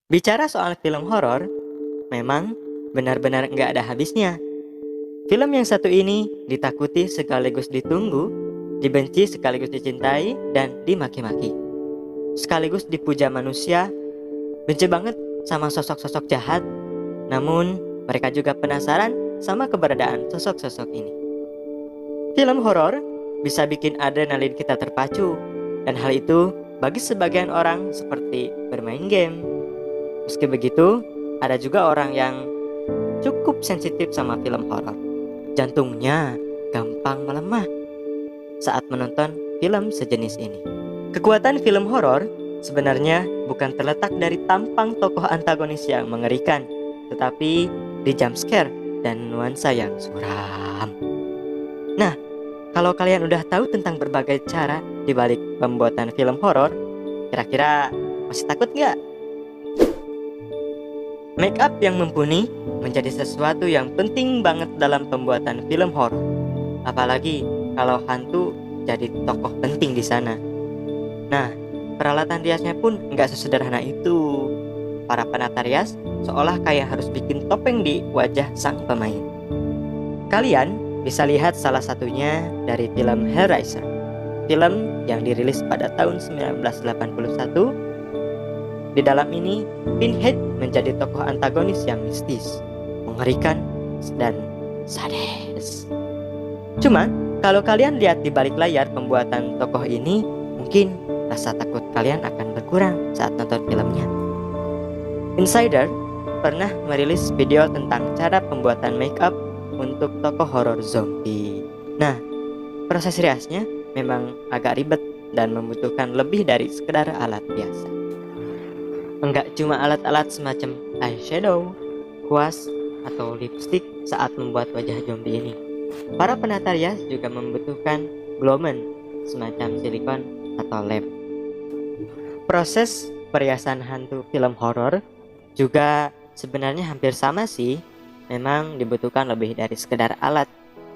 Bicara soal film horor, memang benar-benar nggak ada habisnya. Film yang satu ini ditakuti sekaligus ditunggu, dibenci sekaligus dicintai, dan dimaki-maki. Sekaligus dipuja manusia, benci banget sama sosok-sosok jahat, namun mereka juga penasaran sama keberadaan sosok-sosok ini. Film horor bisa bikin adrenalin kita terpacu, dan hal itu bagi sebagian orang seperti bermain game. Meski begitu, ada juga orang yang cukup sensitif sama film horor. Jantungnya gampang melemah saat menonton film sejenis ini. Kekuatan film horor sebenarnya bukan terletak dari tampang tokoh antagonis yang mengerikan, tetapi di jump scare dan nuansa yang suram. Nah, kalau kalian udah tahu tentang berbagai cara di balik pembuatan film horor, kira-kira masih takut nggak? Make up yang mumpuni menjadi sesuatu yang penting banget dalam pembuatan film horor. Apalagi kalau hantu jadi tokoh penting di sana. Nah, peralatan riasnya pun nggak sesederhana itu. Para penata rias seolah kayak harus bikin topeng di wajah sang pemain. Kalian bisa lihat salah satunya dari film Hellraiser, film yang dirilis pada tahun 1981. Di dalam ini, Pinhead menjadi tokoh antagonis yang mistis, mengerikan, dan sadis. Cuma, kalau kalian lihat di balik layar pembuatan tokoh ini, mungkin rasa takut kalian akan berkurang saat nonton filmnya. Insider pernah merilis video tentang cara pembuatan make up untuk tokoh horor zombie. Nah, proses riasnya memang agak ribet dan membutuhkan lebih dari sekedar alat biasa. Enggak cuma alat-alat semacam eyeshadow, kuas, atau lipstick saat membuat wajah zombie ini. Para penata rias juga membutuhkan glowman, semacam silikon atau lem. Proses periasan hantu film horor juga sebenarnya hampir sama sih. Memang dibutuhkan lebih dari sekedar alat,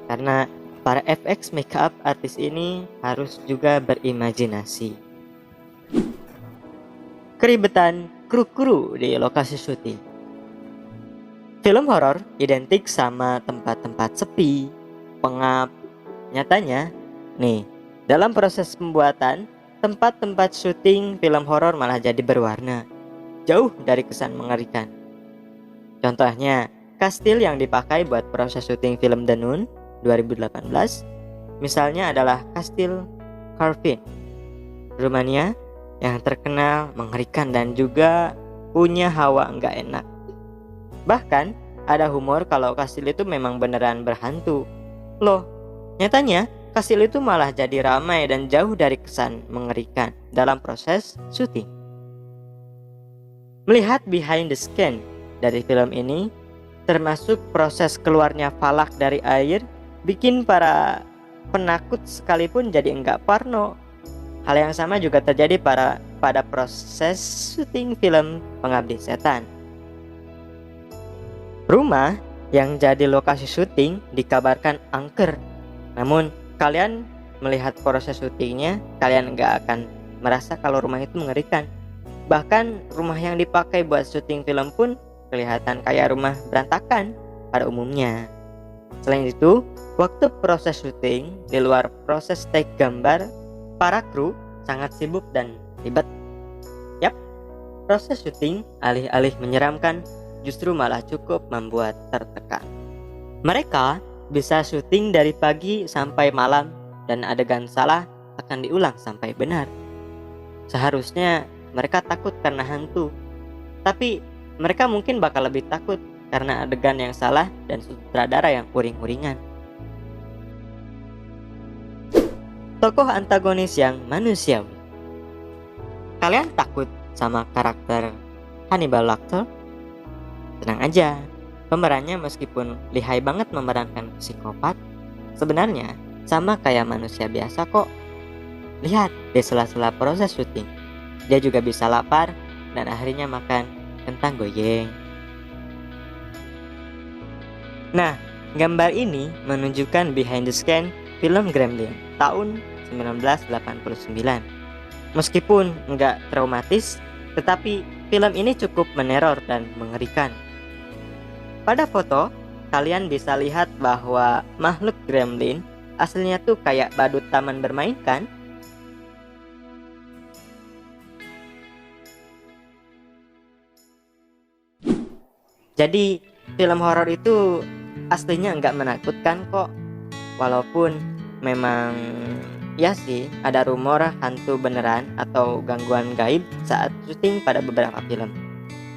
karena para FX makeup artis ini harus juga berimajinasi. Keribetan kru-kru di lokasi syuting. Film horor identik sama tempat-tempat sepi, pengap. Nyatanya, nih, dalam proses pembuatan, tempat-tempat syuting film horor malah jadi berwarna, jauh dari kesan mengerikan. Contohnya, kastil yang dipakai buat proses syuting film The Nun 2018, misalnya adalah kastil Carvin, Rumania, yang terkenal mengerikan dan juga punya hawa nggak enak. Bahkan ada humor kalau kastil itu memang beneran berhantu. Loh, nyatanya kastil itu malah jadi ramai dan jauh dari kesan mengerikan dalam proses syuting. Melihat behind the scene dari film ini, termasuk proses keluarnya falak dari air, bikin para penakut sekalipun jadi enggak parno. Hal yang sama juga terjadi pada proses syuting film Pengabdi Setan. Rumah yang jadi lokasi syuting dikabarkan angker. Namun kalian melihat proses syutingnya, kalian nggak akan merasa kalau rumah itu mengerikan. Bahkan rumah yang dipakai buat syuting film pun kelihatan kayak rumah berantakan pada umumnya. Selain itu, waktu proses syuting di luar proses take gambar, para kru sangat sibuk dan ribet. Yap, proses syuting alih-alih menyeramkan justru malah cukup membuat tertekan. Mereka bisa syuting dari pagi sampai malam dan adegan salah akan diulang sampai benar. Seharusnya mereka takut karena hantu, tapi mereka mungkin bakal lebih takut karena adegan yang salah dan sutradara yang uring-uringan. Tokoh antagonis yang manusiawi. Kalian takut sama karakter Hannibal Lecter? Tenang aja, pemerannya meskipun lihai banget memerankan psikopat, sebenarnya sama kayak manusia biasa kok. Lihat di sela-sela proses syuting, dia juga bisa lapar dan akhirnya makan kentang goyeng. Nah, gambar ini menunjukkan behind the scene film Gremlin tahun 1989. Meskipun nggak traumatis, tetapi film ini cukup meneror dan mengerikan. Pada foto, kalian bisa lihat bahwa makhluk gremlin aslinya tuh kayak badut taman bermain kan? Jadi film horor itu aslinya nggak menakutkan kok. Walaupun memang ya sih ada rumor hantu beneran atau gangguan gaib saat syuting pada beberapa film.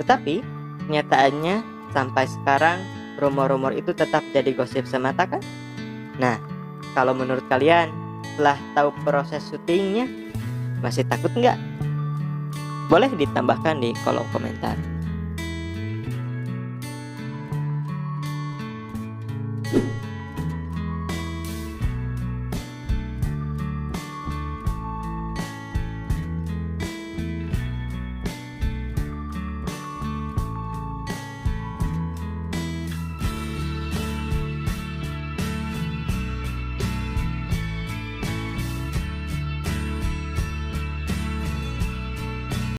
Tetapi kenyataannya sampai sekarang rumor-rumor itu tetap jadi gosip semata kan? Nah, kalau menurut kalian setelah tahu proses syutingnya masih takut nggak? Boleh ditambahkan di kolom komentar.